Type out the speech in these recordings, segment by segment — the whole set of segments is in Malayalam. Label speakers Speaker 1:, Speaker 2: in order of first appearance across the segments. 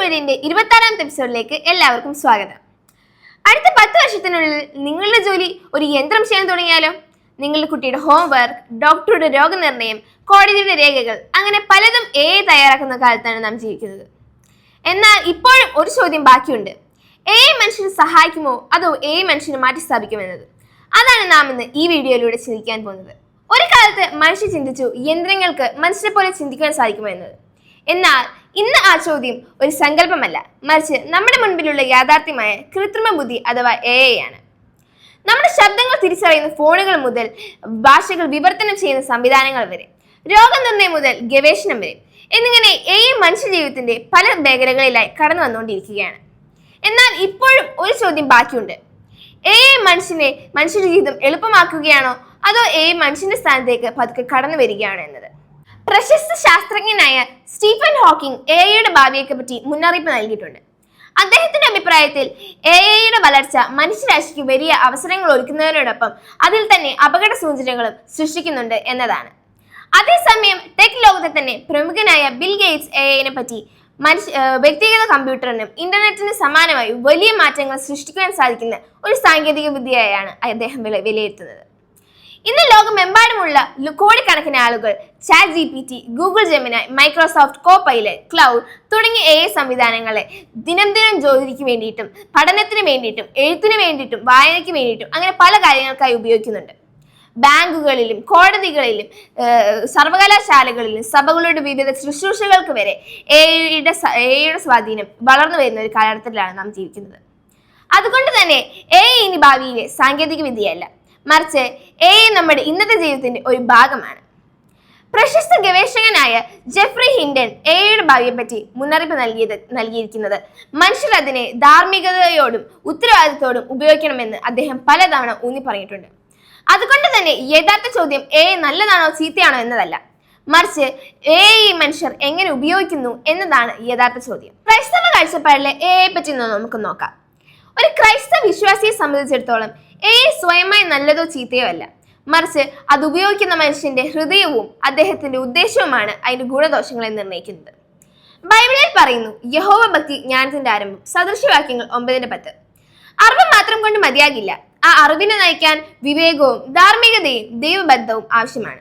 Speaker 1: വീടിന്റെ 26ാമത്തെ എപ്പിസോഡിലേക്ക് എല്ലാവർക്കും സ്വാഗതം. അടുത്ത 10 വർഷത്തിനുള്ളിൽ നിങ്ങളുടെ ജോലി ഒരു യന്ത്രം ചെയ്യാൻ തുടങ്ങിയാലോ? നിങ്ങളുടെ കുട്ടിയുടെ ഹോംവർക്ക്, ഡോക്ടറുടെ രോഗനിർണയം, കോടതിയുടെ രേഖകൾ, അങ്ങനെ പലതും തയ്യാറാക്കുന്ന കാലത്താണ് നാം ജീവിക്കുന്നത്. എന്നാൽ ഇപ്പോഴും ഒരു ചോദ്യം ബാക്കിയുണ്ട്. മനുഷ്യനെ സഹായിക്കുമോ അതോ മനുഷ്യനെ മാറ്റി സ്ഥാപിക്കുമെന്നത്? അതാണ് നാം ഇന്ന് ഈ വീഡിയോയിലൂടെ ചിന്തിക്കാൻ പോകുന്നത്. ഒരു കാലത്ത് മനുഷ്യർ ചിന്തിച്ചു യെന്ത്രങ്ങൾക്ക് മനുഷ്യരെ പോലെ ചിന്തിക്കാൻ സാധിക്കുമോ എന്നത്. എന്നാൽ ഇന്ന് ആ ചോദ്യം ഒരു സങ്കല്പമല്ല, മറിച്ച് നമ്മുടെ മുൻപിലുള്ള യാഥാർത്ഥ്യമായ കൃത്രിമ ബുദ്ധി അഥവാ ആണ്. നമ്മുടെ ശബ്ദങ്ങൾ തിരിച്ചറിയുന്ന ഫോണുകൾ മുതൽ ഭാഷകൾ വിവർത്തനം ചെയ്യുന്ന സംവിധാനങ്ങൾ വരെ, രോഗനിർണയം മുതൽ ഗവേഷണം വരെ എന്നിങ്ങനെ മനുഷ്യ ജീവിതത്തിന്റെ പല മേഖലകളിലായി കടന്നു വന്നുകൊണ്ടിരിക്കുകയാണ്. എന്നാൽ ഇപ്പോഴും ഒരു ചോദ്യം ബാക്കിയുണ്ട്. മനുഷ്യന്റെ ജീവിതം എളുപ്പമാക്കുകയാണോ അതോ മനുഷ്യന്റെ സ്ഥാനത്തേക്ക് പതുക്കെ കടന്നു വരികയാണോ എന്നത്. പ്രശസ്ത ശാസ്ത്രജ്ഞനായ സ്റ്റീഫൻ ഹോക്കിംഗ് യുടെ ഭാവിയെ പറ്റി മുന്നറിയിപ്പ് നൽകിയിട്ടുണ്ട്. അദ്ദേഹത്തിന്റെ അഭിപ്രായത്തിൽ യുടെ വളർച്ച മനുഷ്യരാശിക്ക് വലിയ അവസരങ്ങൾ ഒരുക്കുന്നതിനോടൊപ്പം അതിൽ തന്നെ അപകട സൂചനകളും സൃഷ്ടിക്കുന്നുണ്ട് എന്നതാണ്. അതേസമയം ടെക് ലോകത്തെ തന്നെ പ്രമുഖനായ ബിൽ ഗേറ്റ്സ് നെ പറ്റി വ്യക്തിഗത കമ്പ്യൂട്ടറിനും ഇന്റർനെറ്റിനും സമാനമായി വലിയ മാറ്റങ്ങൾ സൃഷ്ടിക്കുവാൻ സാധിക്കുന്ന ഒരു സാങ്കേതിക വിദ്യയായാണ് അദ്ദേഹം വിലയിരുത്തുന്നത്. ഇന്ന് ലോകമെമ്പാടുമുള്ള കോടിക്കണക്കിന് ആളുകൾ ChatGPT, Google Gemini, Microsoft Copilot, cloud തുടങ്ങിയ സംവിധാനങ്ങളെ ദിനം ജോലിക്ക് വേണ്ടിയിട്ടും പഠനത്തിന് വേണ്ടിയിട്ടും എഴുത്തിന് വേണ്ടിയിട്ടും വായനയ്ക്ക് വേണ്ടിയിട്ടും അങ്ങനെ പല കാര്യങ്ങൾക്കായി ഉപയോഗിക്കുന്നുണ്ട്. ബാങ്കുകളിലും കോടതികളിലും സർവകലാശാലകളിലും സഭകളുടെ വിവിധ ശുശ്രൂഷകൾക്ക് വരെ യുടെ സ്വാധീനം വളർന്നു വരുന്ന ഒരു കാലഘട്ടത്തിലാണ് നാം ജീവിക്കുന്നത്. അതുകൊണ്ട് തന്നെ ഇനി ഭാവിയിലെ സാങ്കേതിക വിദ്യയല്ല, മറിച്ച് നമ്മുടെ ഇന്നത്തെ ജീവിതത്തിന്റെ ഒരു ഭാഗമാണ്. പ്രശസ്ത ഗവേഷകനായ ജെഫ്രി ഹിൻഡൻ യുടെ ഭാവിയെ പറ്റി മുന്നറിയിപ്പ് നൽകിയിരിക്കുന്നത് മനുഷ്യർ അതിനെ ധാർമ്മികതയോടും ഉത്തരവാദിത്തോടും ഉപയോഗിക്കണമെന്ന് അദ്ദേഹം പലതവണ ഊന്നി പറഞ്ഞിട്ടുണ്ട്. അതുകൊണ്ട് തന്നെ യഥാർത്ഥ ചോദ്യം നല്ലതാണോ ചീത്തയാണോ എന്നതല്ല, മറിച്ച് മനുഷ്യർ എങ്ങനെ ഉപയോഗിക്കുന്നു എന്നതാണ് യഥാർത്ഥ ചോദ്യം. ക്രൈസ്തവ കാഴ്ചപ്പാടിലെ പറ്റി നമുക്ക് നോക്കാം. ഒരു ക്രൈസ്തവ വിശ്വാസിയെ സംബന്ധിച്ചിടത്തോളം സ്വയമായി നല്ലതോ ചീത്തയോ അല്ല, മറിച്ച് അത് ഉപയോഗിക്കുന്ന മനുഷ്യന്റെ ഹൃദയവും അദ്ദേഹത്തിന്റെ ഉദ്ദേശവുമാണ് അതിന്റെ ഗുണദോഷങ്ങളെ നിർണ്ണയിക്കുന്നത്. ബൈബിളിൽ പറയുന്നു, യഹോവ ഭക്തി ജ്ഞാനത്തിന്റെ ആരംഭം. സദൃശവാക്യങ്ങൾ 9:10. അറിവ് മാത്രം കൊണ്ട് മതിയാകില്ല, ആ അറിവിനെ നയിക്കാൻ വിവേകവും ധാർമ്മികതയും ദൈവബദ്ധവും ആവശ്യമാണ്.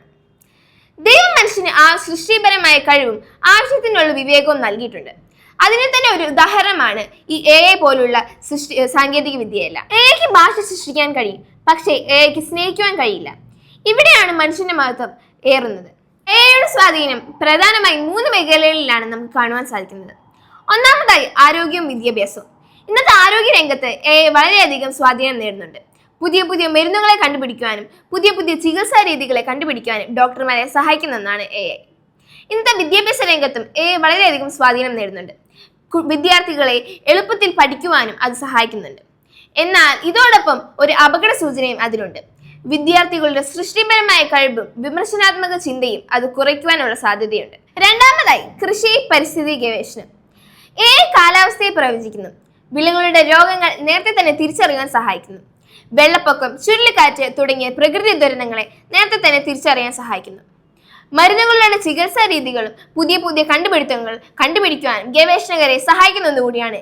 Speaker 1: ദൈവം മനുഷ്യന് ആ സൃഷ്ടിപരമായ കഴിവും ആവശ്യത്തിനുള്ള വിവേകവും നൽകിയിട്ടുണ്ട്. അതിന് തന്നെ ഒരു ഉദാഹരണമാണ് ഈ പോലുള്ള സാങ്കേതിക വിദ്യയല്ല. ക്ക് ഭാഷ സൃഷ്ടിക്കാൻ കഴിയും, പക്ഷേ ക്ക് സ്നേഹിക്കുവാൻ കഴിയില്ല. ഇവിടെയാണ് മനുഷ്യന്റെ മഹത്വം ഏറുന്നത്. യുടെ സ്വാധീനം പ്രധാനമായും 3 മേഖലകളിലാണ് നമുക്ക് കാണുവാൻ സാധിക്കുന്നത്. ഒന്നാമതായി ആരോഗ്യവും വിദ്യാഭ്യാസവും. ഇന്നത്തെ ആരോഗ്യ രംഗത്ത് വളരെയധികം സ്വാധീനം നേടുന്നുണ്ട്. പുതിയ മരുന്നുകളെ കണ്ടുപിടിക്കുവാനും പുതിയ ചികിത്സാ രീതികളെ കണ്ടുപിടിക്കുവാനും ഡോക്ടർമാരെ സഹായിക്കുന്ന ഒന്നാണ് ഇന്നത്തെ വിദ്യാഭ്യാസ രംഗത്തും വളരെയധികം സ്വാധീനം നേടുന്നുണ്ട്. വിദ്യാർത്ഥികളെ എളുപ്പത്തിൽ പഠിക്കുവാനും അത് സഹായിക്കുന്നുണ്ട്. എന്നാൽ ഇതോടൊപ്പം ഒരു അപകട സൂചനയും അതിലുണ്ട്. വിദ്യാർത്ഥികളുടെ സൃഷ്ടിപരമായ കഴിവും വിമർശനാത്മക ചിന്തയും അത് കുറയ്ക്കുവാനുള്ള സാധ്യതയുണ്ട്. രണ്ടാമതായി കൃഷി പരിസ്ഥിതി ഗവേഷണം. കാലാവസ്ഥയെ പ്രവചിക്കുന്നു. വിളകളുടെ രോഗങ്ങൾ നേരത്തെ തന്നെ തിരിച്ചറിയാൻ സഹായിക്കുന്നു. വെള്ളപ്പൊക്കം, ചുഴലിക്കാറ്റ് തുടങ്ങിയ പ്രകൃതി ദുരന്തങ്ങളെ നേരത്തെ തന്നെ തിരിച്ചറിയാൻ സഹായിക്കുന്നു. മരുന്നുകളുടെ ചികിത്സാ രീതികളും പുതിയ കണ്ടുപിടുത്തങ്ങൾ കണ്ടുപിടിക്കുവാനും ഗവേഷകരെ സഹായിക്കുന്ന ഒന്നുകൂടിയാണ്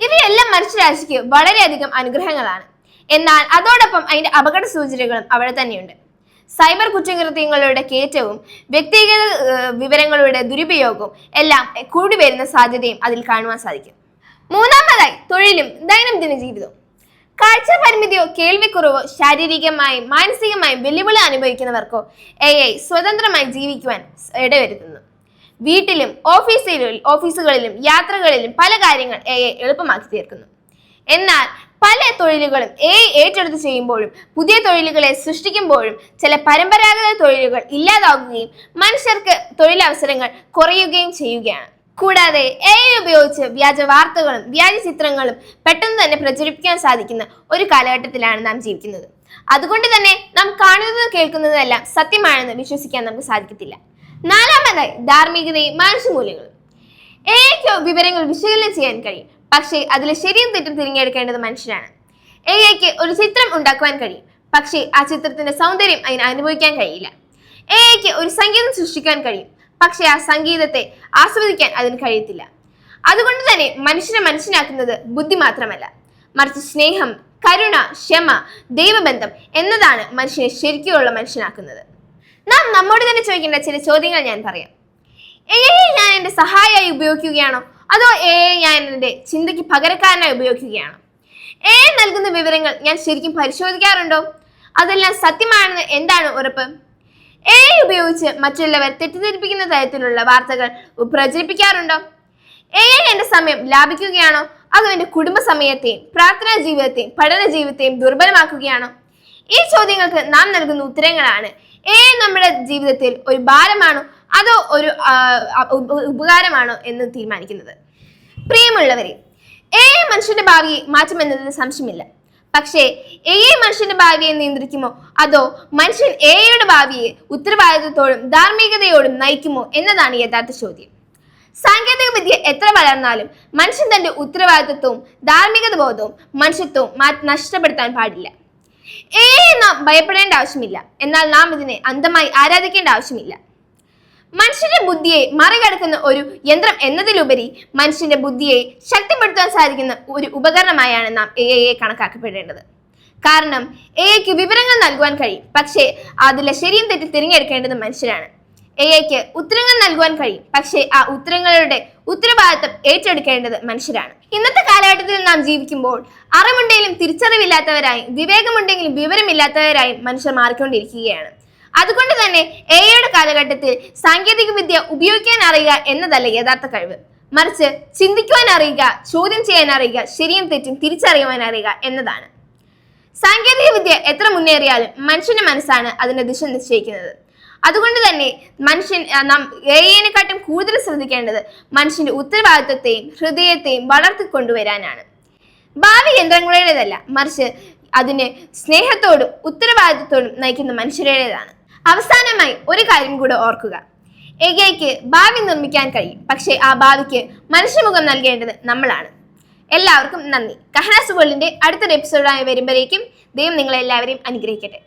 Speaker 1: ഇവയെല്ലാം മനുഷ്യരാശിക്ക് വളരെയധികം അനുഗ്രഹങ്ങളാണ്. എന്നാൽ അതോടൊപ്പം അതിന്റെ അപകട സൂചനകളും അവിടെ തന്നെയുണ്ട്. സൈബർ കുറ്റകൃത്യങ്ങളുടെ കയറ്റവും വ്യക്തിഗത വിവരങ്ങളുടെ ദുരുപയോഗവും എല്ലാം കൂടി വരുന്ന സാധ്യതയും അതിൽ കാണുവാൻ സാധിക്കും. മൂന്നാമതായി തൊഴിലും ദൈനംദിന ജീവിതവും. കാഴ്ച പരിമിതിയോ കേൾവിക്കുറവോ ശാരീരികമായും മാനസികമായും വെല്ലുവിളി അനുഭവിക്കുന്നവർക്കോ സ്വതന്ത്രമായി ജീവിക്കുവാൻ ഇടവരുത്തുന്നു. വീട്ടിലും ഓഫീസുകളിലും യാത്രകളിലും പല കാര്യങ്ങൾ എളുപ്പമാക്കി തീർക്കുന്നു. എന്നാൽ പല തൊഴിലുകളും ഏറ്റെടുത്ത് ചെയ്യുമ്പോഴും പുതിയ തൊഴിലുകളെ സൃഷ്ടിക്കുമ്പോഴും ചില പരമ്പരാഗത തൊഴിലുകൾ ഇല്ലാതാവുകയും മനുഷ്യർക്ക് തൊഴിലവസരങ്ങൾ കുറയുകയും ചെയ്യുകയാണ്. കൂടാതെ ഉപയോഗിച്ച് വ്യാജ വാർത്തകളും വ്യാജ ചിത്രങ്ങളും പെട്ടെന്ന് തന്നെ പ്രചരിപ്പിക്കാൻ സാധിക്കുന്ന ഒരു കാലഘട്ടത്തിലാണ് നാം ജീവിക്കുന്നത്. അതുകൊണ്ട് തന്നെ നാം കാണുന്നതും കേൾക്കുന്നതെല്ലാം സത്യമാണെന്ന് വിശ്വസിക്കാൻ നമുക്ക് സാധിക്കത്തില്ല. നാലാമതായി ധാർമ്മികതയും മനുഷ്യമൂല്യങ്ങളും. വിവരങ്ങൾ വിശകലനം ചെയ്യാൻ കഴിയും, പക്ഷേ അതിലെ ശരിയും തെറ്റും തിരഞ്ഞെടുക്കേണ്ടത് മനുഷ്യരാണ്. ഒരു ചിത്രം ഉണ്ടാക്കുവാൻ കഴിയും, പക്ഷേ ആ ചിത്രത്തിന്റെ സൗന്ദര്യം അതിന് അനുഭവിക്കാൻ കഴിയില്ല. ഒരു സംഗീതം സൃഷ്ടിക്കാൻ കഴിയും, പക്ഷെ ആ സംഗീതത്തെ ആസ്വദിക്കാൻ അതിന് കഴിയത്തില്ല. അതുകൊണ്ട് തന്നെ മനുഷ്യനെ മനുഷ്യനാക്കുന്നത് ബുദ്ധി മാത്രമല്ല, മറിച്ച് സ്നേഹം, കരുണ, ക്ഷമ, ദൈവബന്ധം എന്നതാണ് മനുഷ്യനെ ശരിക്കുള്ള മനുഷ്യനാക്കുന്നത്. നാം നമ്മോട് തന്നെ ചോദിക്കേണ്ട ചില ചോദ്യങ്ങൾ ഞാൻ പറയാം. AI ഞാൻ എൻ്റെ സഹായമായി ഉപയോഗിക്കുകയാണോ, അതോ AI ഞാൻ എൻ്റെ ചിന്തയ്ക്ക് പകരക്കാരനായി ഉപയോഗിക്കുകയാണോ? AI നൽകുന്ന വിവരങ്ങൾ ഞാൻ ശരിക്കും പരിശോധിക്കാറുണ്ടോ? അതെല്ലാം സത്യമാണെന്ന് എന്താണ് ഉറപ്പ്? AI ഉപയോഗിച്ച് മറ്റുള്ളവർ തെറ്റിദ്ധരിപ്പിക്കുന്ന തരത്തിലുള്ള വാർത്തകൾ പ്രചരിപ്പിക്കാറുണ്ടോ? AI എൻ്റെ സമയം ലാഭിക്കുകയാണോ, അതോ എൻ്റെ കുടുംബ സമയത്തെയും പ്രാർത്ഥനാ ജീവിതത്തെയും പഠന ജീവിതത്തെയും ദുർബലമാക്കുകയാണോ? ഈ ചോദ്യങ്ങൾക്ക് നാം നൽകുന്ന ഉത്തരങ്ങളാണ് AI നമ്മുടെ ജീവിതത്തിൽ ഒരു ഭാരമാണോ അതോ ഒരു ഉപകാരമാണോ എന്ന് തീരുമാനിക്കുന്നത്. പ്രിയമുള്ളവരെ, AI മനുഷ്യന്റെ ഭാവിയെ മാറ്റുമെന്നതിന് സംശയമില്ല. പക്ഷേ AI മനുഷ്യന്റെ ഭാവിയെ നിയന്ത്രിക്കുമോ, അതോ മനുഷ്യൻ AIയുടെ ഭാവിയെ ഉത്തരവാദിത്വത്തോടും ധാർമ്മികതയോടും നയിക്കുമോ എന്നതാണ് യഥാർത്ഥ ചോദ്യം. സാങ്കേതിക വിദ്യ എത്ര വളർന്നാലും മനുഷ്യൻ തന്റെ ഉത്തരവാദിത്വവും ധാർമ്മികത ബോധവും മനുഷ്യത്വവും നഷ്ടപ്പെടുത്താൻ പാടില്ല. AI നാം ഭയപ്പെടേണ്ട ആവശ്യമില്ല, എന്നാൽ നാം ഇതിനെ അന്ധമായി ആരാധിക്കേണ്ട ആവശ്യമില്ല. മനുഷ്യന്റെ ബുദ്ധിയെ മറികടക്കുന്ന ഒരു യന്ത്രം എന്നതിലുപരി മനുഷ്യന്റെ ബുദ്ധിയെ ശക്തിപ്പെടുത്താൻ സാധിക്കുന്ന ഒരു ഉപകരണമായാണ് നാം AI കണക്കാക്കപ്പെടേണ്ടത്. കാരണം AIക്ക് വിവരങ്ങൾ നൽകുവാൻ കഴിയും, പക്ഷേ അതിലെ ശരിയും തെറ്റും തിരഞ്ഞെടുക്കേണ്ടത് മനുഷ്യരാണ്. AIക്ക് ഉത്തരങ്ങൾ നൽകുവാൻ കഴിയും, പക്ഷേ ആ ഉത്തരങ്ങളുടെ ഉത്തരവാദിത്തം ഏറ്റെടുക്കേണ്ടത് മനുഷ്യരാണ്. ഇന്നത്തെ കാലഘട്ടത്തിൽ നാം ജീവിക്കുമ്പോൾ അറിവുണ്ടെങ്കിലും തിരിച്ചറിവില്ലാത്തവരായും വിവേകമുണ്ടെങ്കിലും വിവരമില്ലാത്തവരായും മനുഷ്യർ മാറിക്കൊണ്ടിരിക്കുകയാണ്. അതുകൊണ്ട് തന്നെ AIയുടെ കാലഘട്ടത്തിൽ സാങ്കേതിക വിദ്യ ഉപയോഗിക്കാൻ അറിയുക എന്നതല്ല യഥാർത്ഥ കഴിവ്, മറിച്ച് ചിന്തിക്കുവാൻ അറിയുക, ചോദ്യം ചെയ്യാൻ അറിയുക, ശരിയും തെറ്റും തിരിച്ചറിയുവാൻ അറിയുക എന്നതാണ്. സാങ്കേതിക വിദ്യ എത്ര മുന്നേറിയാലും മനുഷ്യന്റെ മനസ്സാണ് അതിന്റെ ദിശ നിശ്ചയിക്കുന്നത്. അതുകൊണ്ട് തന്നെ നാം AIനെക്കാട്ടും കൂടുതൽ ശ്രദ്ധിക്കേണ്ടത് മനുഷ്യന്റെ ഉത്തരവാദിത്വത്തെയും ഹൃദയത്തെയും വളർത്തിക്കൊണ്ടുവരാനാണ്. ഭാവി യന്ത്രങ്ങളുടേതല്ല, മറിച്ച് അതിന് സ്നേഹത്തോടും ഉത്തരവാദിത്വത്തോടും നയിക്കുന്ന മനുഷ്യരുടേതാണ്. അവസാനമായി ഒരു കാര്യം കൂടെ ഓർക്കുക, AIക്ക് ഭാവി നിർമ്മിക്കാൻ കഴിയും, പക്ഷേ ആ ഭാവിക്ക് മനുഷ്യമുഖം നൽകേണ്ടത് നമ്മളാണ്. എല്ലാവർക്കും നന്ദി. കഹനാസ് വേൾഡിന്റെ അടുത്തൊരു എപ്പിസോഡായി വരുമ്പോഴേക്കും ദൈവം നിങ്ങളെല്ലാവരെയും അനുഗ്രഹിക്കട്ടെ.